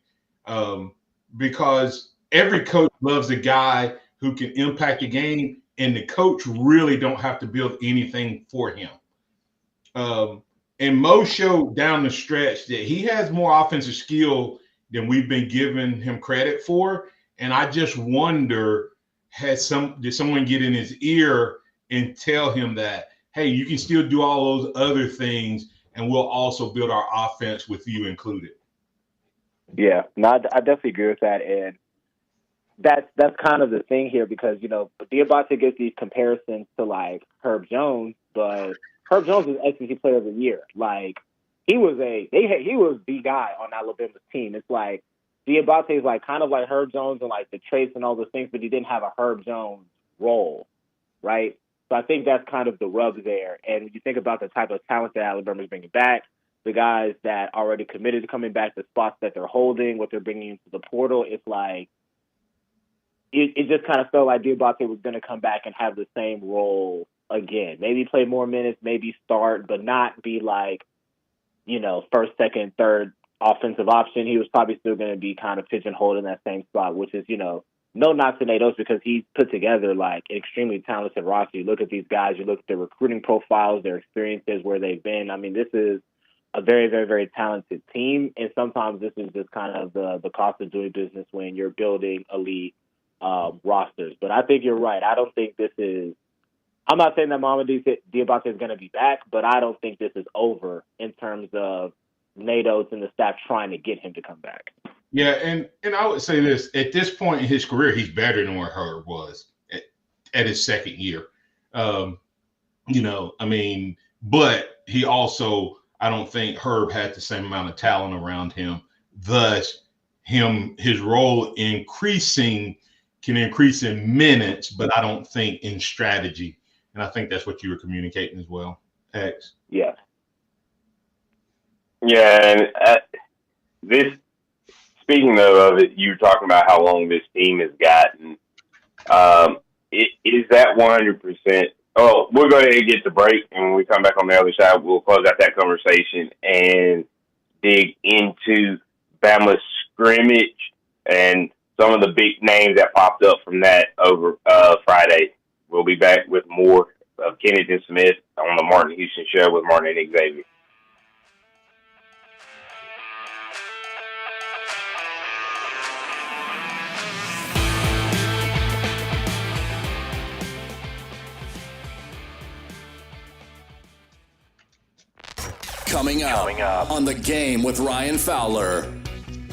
Because every coach loves a guy who can impact the game, and the coach really don't have to build anything for him. And Mo showed down the stretch that he has more offensive skill than we've been giving him credit for. And I just wonder, did someone get in his ear and tell him that, hey, you can still do all those other things, and we'll also build our offense with you included? Yeah, no, I definitely agree with that. And that's kind of the thing here, because, you know, Diabate gets these comparisons to like Herb Jones, but Herb Jones was SEC Player of the Year. Like, he was the guy on Alabama's team. It's like Diabate is like kind of like Herb Jones and like the traits and all those things, but he didn't have a Herb Jones role, right? So I think that's kind of the rub there. And when you think about the type of talent that Alabama's bringing back, the guys that already committed to coming back, the spots that they're holding, what they're bringing into the portal, it's like it just kind of felt like Diabate was going to come back and have the same role again. Maybe play more minutes, maybe start, but not be like, you know, first, second, third offensive option. He was probably still going to be kind of pigeonholed in that same spot, which is, you know, no knock to Nate Oates, because he's put together like an extremely talented roster. You look at these guys, you look at their recruiting profiles, their experiences, where they've been. I mean, this is a very, very, very talented team. And sometimes this is just kind of the cost of doing business when you're building elite rosters. But I think you're right. I don't think this is, I'm not saying that Mamadi Diabate is going to be back, but I don't think this is over in terms of Nate Oates and the staff trying to get him to come back. Yeah, and I would say this, at this point in his career, he's better than where Herb was at his second year. You know, I mean, but he also, I don't think Herb had the same amount of talent around him. Thus, his role can increase in minutes, but I don't think in strategy. And I think that's what you were communicating as well, X. Yeah. Yeah, and speaking of it, you were talking about how long this team has gotten. Is that 100%? Oh, we'll go ahead and get the break, and when we come back on the other side, we'll close out that conversation and dig into Bama's scrimmage and some of the big names that popped up from that over Friday. We'll be back with more of Kennedy Smith on the Martin Houston Show with Martin and Xavier. Coming up on The Game with Ryan Fowler.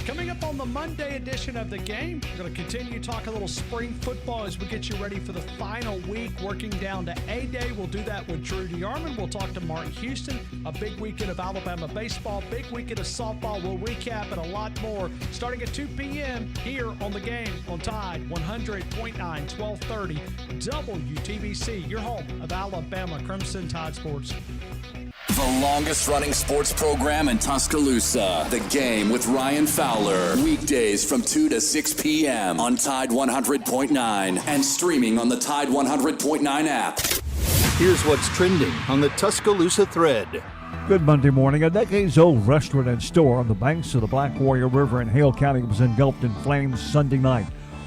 Coming up on the Monday edition of The Game, we're going to continue talking a little spring football as we get you ready for the final week, working down to A-Day. We'll do that with Drew DeArmond. We'll talk to Martin Houston. A big weekend of Alabama baseball, big weekend of softball. We'll recap and a lot more starting at 2 p.m. here on The Game on Tide 100.9, 1230 WTBC, your home of Alabama Crimson Tide Sports. The longest running sports program in Tuscaloosa. The Game with Ryan Fowler. Weekdays from 2 to 6 p.m. on Tide 100.9 and streaming on the Tide 100.9 app. Here's what's trending on the Tuscaloosa Thread. Good Monday morning. A decades-old restaurant and store on the banks of the Black Warrior River in Hale County was engulfed in flames Sunday night.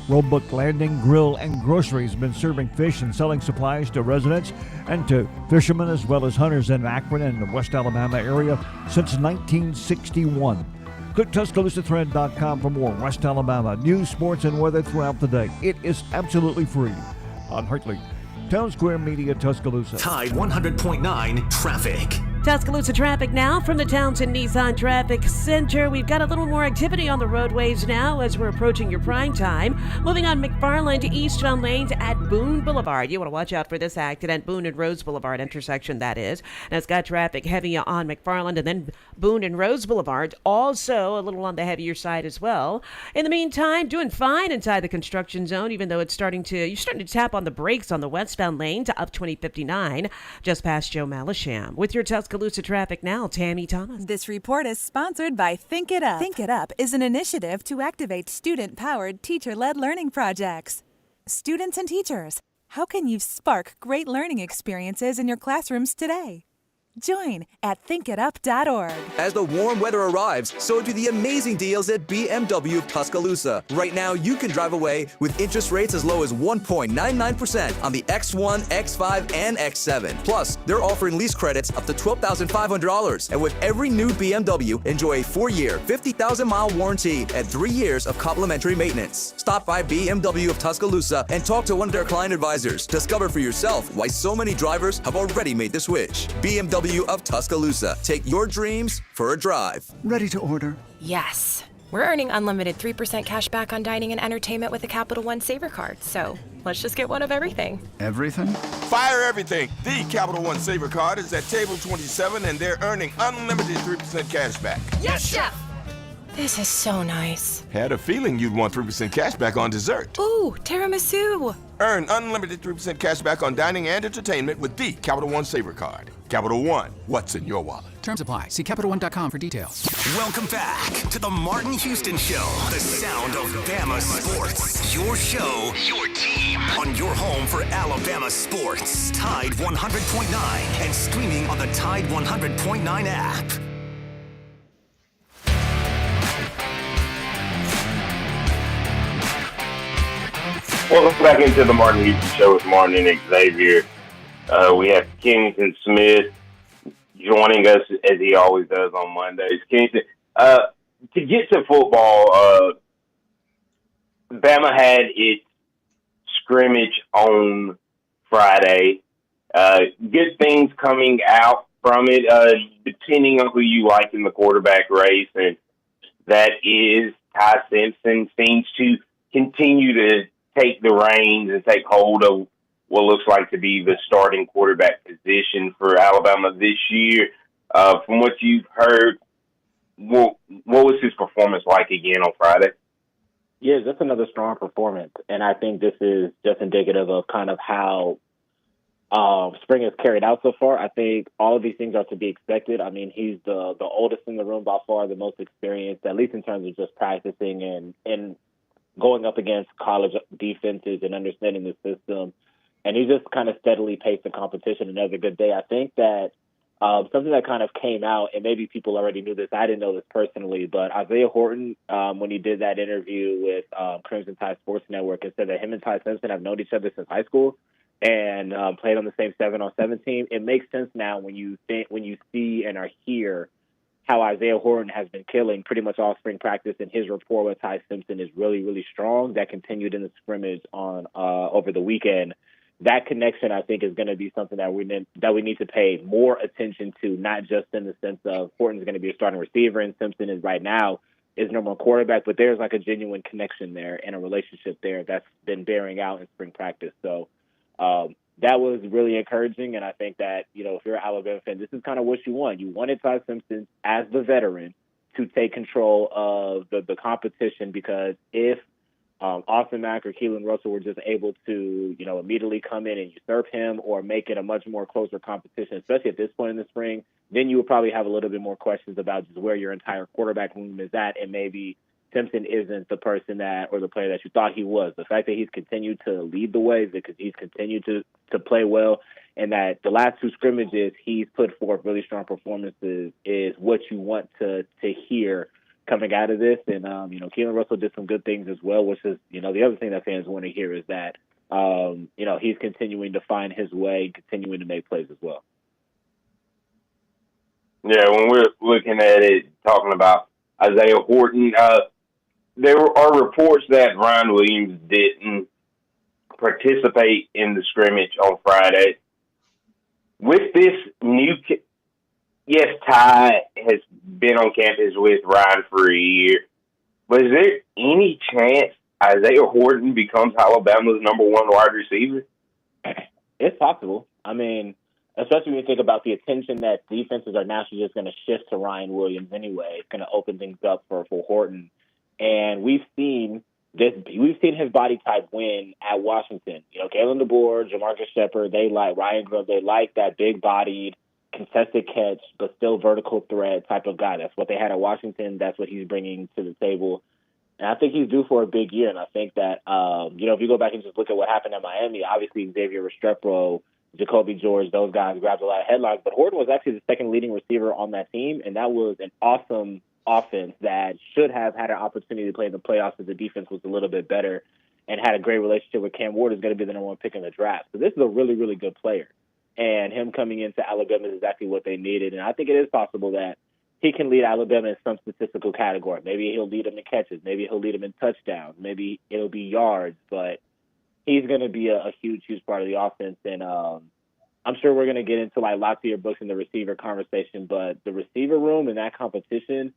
Roebuck Landing Grill and Groceries have been serving fish and selling supplies to residents and to fishermen as well as hunters in Akron and the West Alabama area since 1961. Click TuscaloosaThread.com for more West Alabama news, sports, and weather throughout the day. It is absolutely free. On Hartley, Town Square Media, Tuscaloosa. Tide 100.9 traffic. Tuscaloosa traffic now from the Townsend Nissan Traffic Center. We've got a little more activity on the roadways now as we're approaching your prime time. Moving on McFarland to eastbound lanes at Boone Boulevard. You want to watch out for this accident, Boone and Rose Boulevard intersection, that is. And it's got traffic heavy on McFarland and then Boone and Rose Boulevard. Also a little on the heavier side as well. In the meantime, doing fine inside the construction zone, even though you're starting to tap on the brakes on the westbound lane to up 2059, just past Joe Malisham. With your Tuscaloosa traffic now, Tammy Thomas. This report is sponsored by Think It Up. Think It Up is an initiative to activate student-powered, teacher-led learning projects. Students and teachers, how can you spark great learning experiences in your classrooms today? Join at thinkitup.org. As the warm weather arrives, so do the amazing deals at BMW of Tuscaloosa. Right now, you can drive away with interest rates as low as 1.99% on the X1, X5, and X7. Plus, they're offering lease credits up to $12,500. And with every new BMW, enjoy a 4-year, 50,000-mile warranty and 3 years of complimentary maintenance. Stop by BMW of Tuscaloosa and talk to one of their client advisors. Discover for yourself why so many drivers have already made the switch. BMW of Tuscaloosa. Take your dreams for a drive. Ready to order? Yes. We're earning unlimited 3% cash back on dining and entertainment with a Capital One Saver card. So let's just get one of everything. Everything? Fire everything. The Capital One Saver card is at table 27 and they're earning unlimited 3% cash back. Yes, Chef! This is so nice. Had a feeling you'd want 3% cash back on dessert. Ooh, tiramisu. Earn unlimited 3% cash back on dining and entertainment with the Capital One Saver card. Capital One, what's in your wallet? Terms apply. See CapitalOne.com for details. Welcome back to the Martin Houston Show, the sound of Bama sports. Your show, your team, on your home for Alabama sports. Tide 100.9 and streaming on the Tide 100.9 app. Welcome back into the Martin Houston Show with Martin and Xavier. We have Kennington Smith joining us as he always does on Mondays. Kennington, to get to football, Bama had its scrimmage on Friday. Good things coming out from it, depending on who you like in the quarterback race, and that is Ty Simpson seems to continue to take the reins and take hold of what looks like to be the starting quarterback position for Alabama this year. From what you've heard, what was his performance like again on Friday? Yeah, that's another strong performance, and I think this is just indicative of kind of how spring has carried out so far. I think all of these things are to be expected. I mean, he's the oldest in the room by far, the most experienced, at least in terms of just practicing and going up against college defenses and understanding the system. And he just kind of steadily paced the competition. Another good day. I think that something that kind of came out, and maybe people already knew this, I didn't know this personally, but Isaiah Horton, when he did that interview with Crimson Tide Sports Network, and said that him and Ty Simpson have known each other since high school and played on the same 7-on-7 team. It makes sense now when you see and are here how Isaiah Horton has been killing pretty much all spring practice, and his rapport with Ty Simpson is really, really strong. That continued in the scrimmage on over the weekend. That connection, I think, is going to be something that we need to pay more attention to, not just in the sense of Horton's going to be a starting receiver and Simpson is right now is number one quarterback, but there's like a genuine connection there and a relationship there that's been bearing out in spring practice. So that was really encouraging, and I think that, if you're an Alabama fan, this is kind of what you want. You wanted Ty Simpson as the veteran to take control of the competition, because if Austin Mack or Keelan Russell were just able to, immediately come in and usurp him or make it a much more closer competition, especially at this point in the spring, then you would probably have a little bit more questions about just where your entire quarterback room is at, and maybe Simpson isn't the person or the player that you thought he was. The fact that he's continued to lead the way, because he's continued to play well, and that the last two scrimmages he's put forth really strong performances is what you want to hear coming out of this. And, Keelan Russell did some good things as well, which is, the other thing that fans want to hear is that, he's continuing to find his way, continuing to make plays as well. Yeah, when we're looking at it, talking about Isaiah Horton, there are reports that Ryan Williams didn't participate in the scrimmage on Friday. With this new, yes, Ty has been on campus with Ryan for a year, but is there any chance Isaiah Horton becomes Alabama's number one wide receiver? It's possible. I mean, especially when you think about the attention that defenses are naturally just going to shift to Ryan Williams anyway. It's going to open things up for Horton. And we've seen his body type win at Washington. Kalen DeBoer, Jamarcus Shepard, they like Ryan Grove. They like that big-bodied, contested catch, but still vertical threat type of guy. That's what they had at Washington. That's what he's bringing to the table. And I think he's due for a big year. And I think that, if you go back and just look at what happened at Miami, obviously Xavier Restrepo Jacoby George, those guys grabbed a lot of headlines. But Horton was actually the second leading receiver on that team, and that was an awesome offense that should have had an opportunity to play in the playoffs if the defense was a little bit better and had a great relationship with Cam Ward, is going to be the number one pick in the draft. So this is a really, really good player. And him coming into Alabama is exactly what they needed. And I think it is possible that he can lead Alabama in some statistical category. Maybe he'll lead them in catches. Maybe he'll lead them in touchdowns. Maybe it'll be yards. But he's going to be a huge, huge part of the offense. And I'm sure we're going to get into like lots of your books in the receiver conversation. But the receiver room and that competition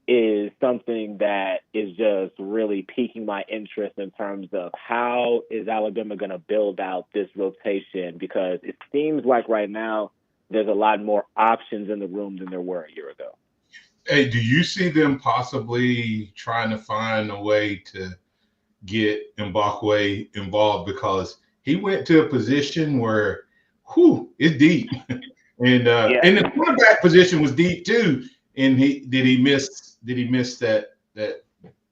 is something that is just really piquing my interest in terms of how is Alabama going to build out this rotation, because it seems like right now there's a lot more options in the room than there were a year ago. Hey, do you see them possibly trying to find a way to get Mbakwe involved? Because he went to a position where, it's deep. And the quarterback position was deep too. And did he miss that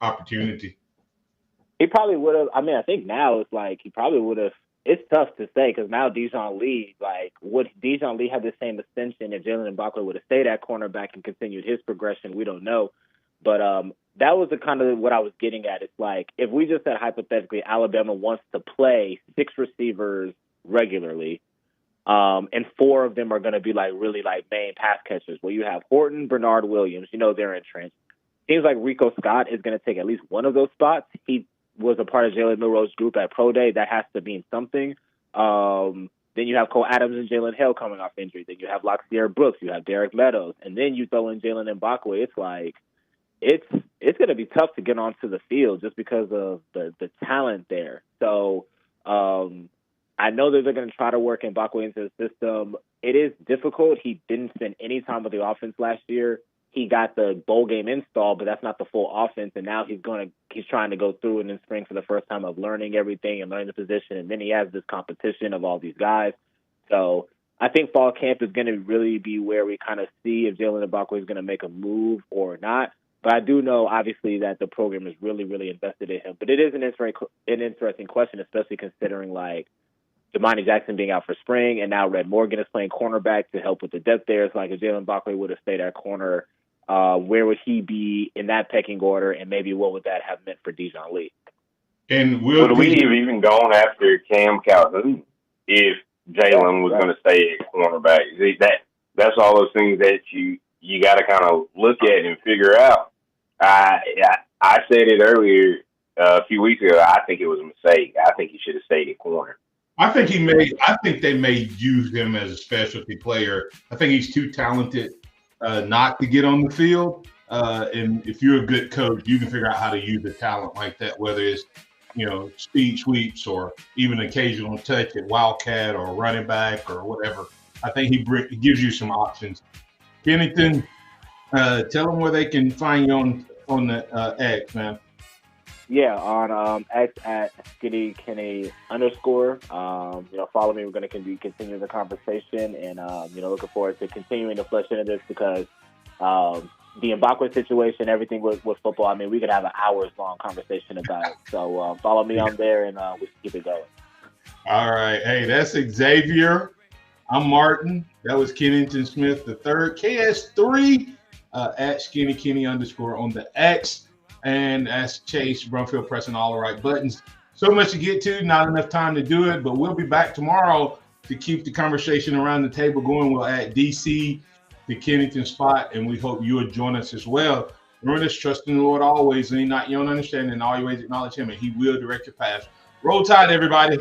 opportunity? He probably would have. I mean, I think now it's like he probably would have. It's tough to say because now Dijon Lee, like, would Dijon Lee have the same ascension if Jalen Mbakwe would have stayed at cornerback and continued his progression? We don't know. But that was the kind of what I was getting at. It's like if we just said hypothetically Alabama wants to play 6 receivers regularly, and 4 of them are going to be like really like main pass catchers. Well, you have Horton, Bernard Williams. They're entrenched. Seems like Rico Scott is going to take at least one of those spots. He was a part of Jalen Milroe's group at Pro Day. That has to mean something. Then you have Cole Adams and Jalen Hill coming off injury. Then you have Loxier Brooks. You have Derek Meadows. And then you throw in Jalen Mbakwe. It's like it's going to be tough to get onto the field just because of the talent there. So I know that they're going to try to work Mbakwe into the system. It is difficult. He didn't spend any time with the offense last year. He got the bowl game install, but that's not the full offense. And now he's trying to go through it in spring for the first time of learning everything and learning the position. And then he has this competition of all these guys. So I think fall camp is going to really be where we kind of see if Jalen Mbakwe is going to make a move or not. But I do know, obviously, that the program is really, really invested in him. But it is an interesting question, especially considering, like, Damani Jackson being out for spring, and now Red Morgan is playing cornerback to help with the depth there. It's like if Jalen Mbakwe would have stayed at corner, where would he be in that pecking order, and maybe what would that have meant for Dijon Lee? And would we have even gone after Cam Calhoun if Jalen was going to stay at cornerback? See, that's all those things that you got to kind of look at and figure out. I said it earlier a few weeks ago. I think it was a mistake. I think he should have stayed at corner. I think they may use him as a specialty player. I think he's too talented not to get on the field. And if you're a good coach, you can figure out how to use a talent like that, whether it's speed sweeps or even occasional touch at wildcat or running back or whatever. I think he gives you some options. Kennington, tell them where they can find you on the X, man. Yeah, on X at SkinnyKenny _. Follow me. We're going to continue the conversation, and looking forward to continuing to flesh into this because the Mbakwe situation, everything with football. I mean, we could have an hours-long conversation about it. So follow me on there, and we can keep it going. All right. Hey, that's Xavier. I'm Martin. That was Kennington Smith III. KS3 at SkinnyKenny _ on the X. And that's Chase Brumfield pressing all the right buttons. So much to get to, not enough time to do it, but we'll be back tomorrow to keep the conversation around the table going. We'll add DC to Kennington spot, and we hope you will join us as well. Remember this, trust in the Lord always, and not your own understanding, and all your ways acknowledge him, and he will direct your path. Roll Tide, everybody.